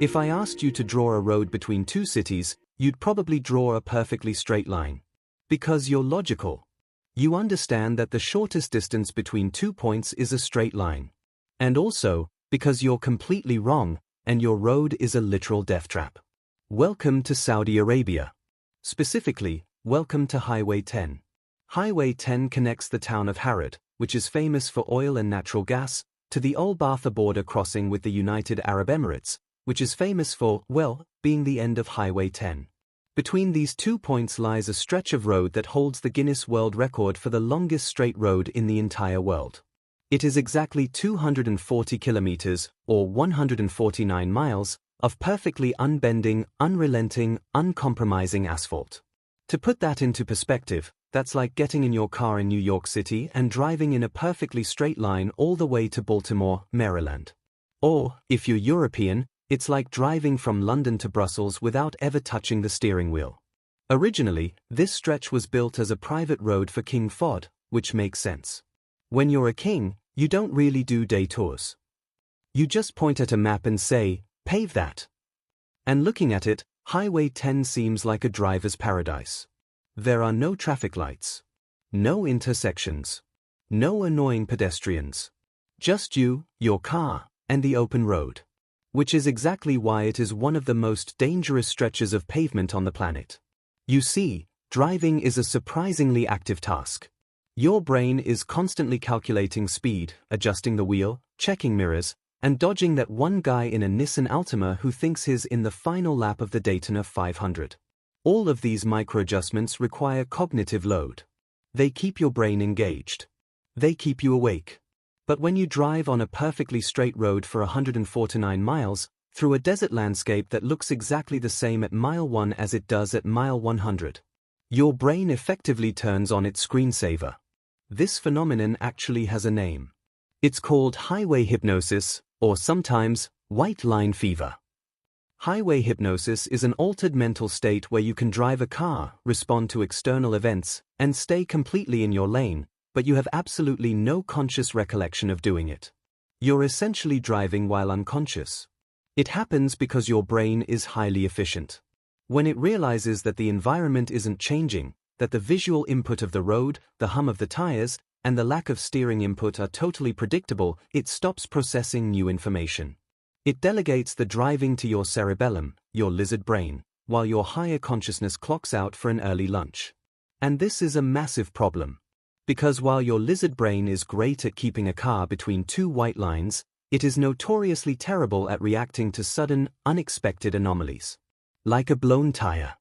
If I asked you to draw a road between two cities, you'd probably draw a perfectly straight line. Because you're logical. You understand that the shortest distance between 2 points is a straight line. And also, because you're completely wrong, and your road is a literal death trap. Welcome to Saudi Arabia. Specifically, welcome to Highway 10. Highway 10 connects the town of Harad, which is famous for oil and natural gas, to the Al Bartha border crossing with the United Arab Emirates, which is famous for, well, being the end of Highway 10. Between these 2 points lies a stretch of road that holds the Guinness World Record for the longest straight road in the entire world. It is exactly 240 kilometers, or 149 miles, of perfectly unbending, unrelenting, uncompromising asphalt. To put that into perspective, that's like getting in your car in New York City and driving in a perfectly straight line all the way to Baltimore, Maryland. Or, if you're European, it's like driving from London to Brussels without ever touching the steering wheel. Originally, this stretch was built as a private road for King Fahd, which makes sense. When you're a king, you don't really do day tours. You just point at a map and say, pave that. And looking at it, Highway 10 seems like a driver's paradise. There are no traffic lights. No intersections. No annoying pedestrians. Just you, your car, and the open road. Which is exactly why it is one of the most dangerous stretches of pavement on the planet. You see, driving is a surprisingly active task. Your brain is constantly calculating speed, adjusting the wheel, checking mirrors, and dodging that one guy in a Nissan Altima who thinks he's in the final lap of the Daytona 500. All of these micro-adjustments require cognitive load. They keep your brain engaged. They keep you awake. But when you drive on a perfectly straight road for 149 miles, through a desert landscape that looks exactly the same at mile 1 as it does at mile 100, your brain effectively turns on its screensaver. This phenomenon actually has a name. It's called highway hypnosis, or sometimes, white line fever. Highway hypnosis is an altered mental state where you can drive a car, respond to external events, and stay completely in your lane, but you have absolutely no conscious recollection of doing it. You're essentially driving while unconscious. It happens because your brain is highly efficient. When it realizes that the environment isn't changing, that the visual input of the road, the hum of the tires, and the lack of steering input are totally predictable, it stops processing new information. It delegates the driving to your cerebellum, your lizard brain, while your higher consciousness clocks out for an early lunch. And this is a massive problem. Because while your lizard brain is great at keeping a car between two white lines, it is notoriously terrible at reacting to sudden, unexpected anomalies. Like a blown tire.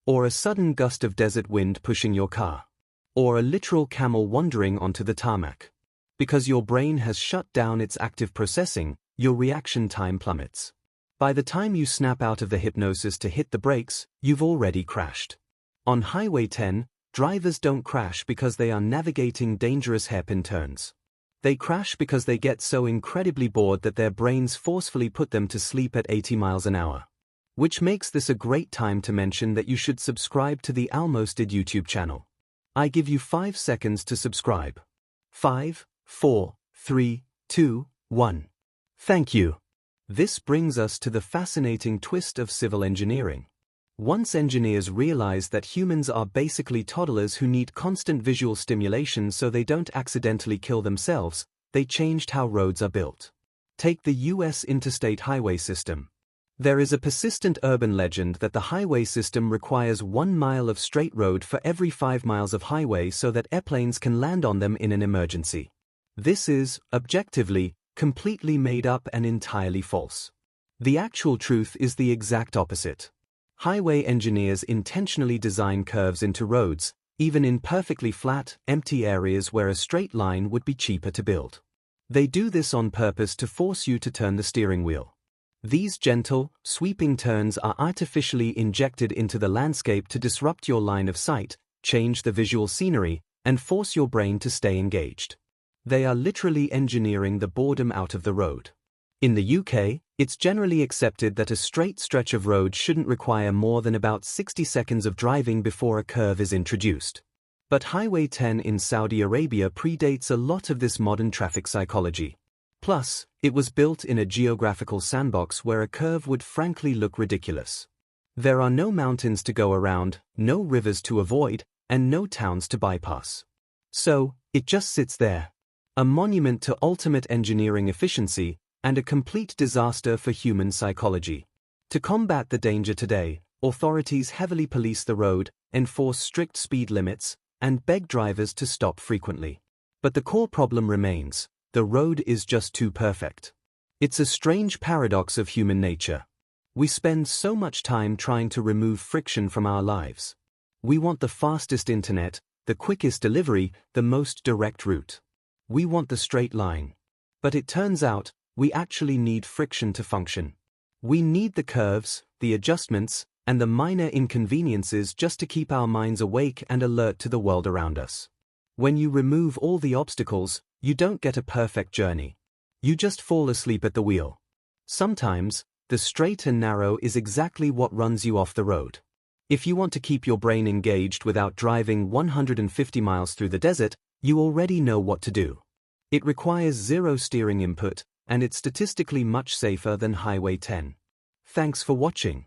Or a sudden gust of desert wind pushing your car. Or a literal camel wandering onto the tarmac. Because your brain has shut down its active processing, your reaction time plummets. By the time you snap out of the hypnosis to hit the brakes, you've already crashed. On Highway 10, drivers don't crash because they are navigating dangerous hairpin turns. They crash because they get so incredibly bored that their brains forcefully put them to sleep at 80 miles an hour. Which makes this a great time to mention that you should subscribe to the Almosted YouTube channel. I give you 5 seconds to subscribe. 5, 4, 3, 2, 1. Thank you. This brings us to the fascinating twist of civil engineering. Once engineers realized that humans are basically toddlers who need constant visual stimulation so they don't accidentally kill themselves, they changed how roads are built. Take the US interstate highway system. There is a persistent urban legend that the highway system requires 1 mile of straight road for every 5 miles of highway so that airplanes can land on them in an emergency. This is, objectively, completely made up and entirely false. The actual truth is the exact opposite. Highway engineers intentionally design curves into roads, even in perfectly flat, empty areas where a straight line would be cheaper to build. They do this on purpose to force you to turn the steering wheel. These gentle, sweeping turns are artificially injected into the landscape to disrupt your line of sight, change the visual scenery, and force your brain to stay engaged. They are literally engineering the boredom out of the road. In the UK, it's generally accepted that a straight stretch of road shouldn't require more than about 60 seconds of driving before a curve is introduced. But Highway 10 in Saudi Arabia predates a lot of this modern traffic psychology. Plus, It was built in a geographical sandbox where a curve would frankly look ridiculous. There are no mountains to go around, no rivers to avoid, and no towns to bypass. So, it just sits there. A monument to ultimate engineering efficiency, and a complete disaster for human psychology. To combat the danger today, authorities heavily police the road, enforce strict speed limits, and beg drivers to stop frequently. But the core problem remains: the road is just too perfect. It's a strange paradox of human nature. We spend so much time trying to remove friction from our lives. We want the fastest internet, the quickest delivery, the most direct route. We want the straight line. But it turns out, we actually need friction to function. We need the curves, the adjustments, and the minor inconveniences just to keep our minds awake and alert to the world around us. When you remove all the obstacles, you don't get a perfect journey. You just fall asleep at the wheel. Sometimes, the straight and narrow is exactly what runs you off the road. If you want to keep your brain engaged without driving 150 miles through the desert, you already know what to do. It requires zero steering input, and it's statistically much safer than Highway 10. Thanks for watching.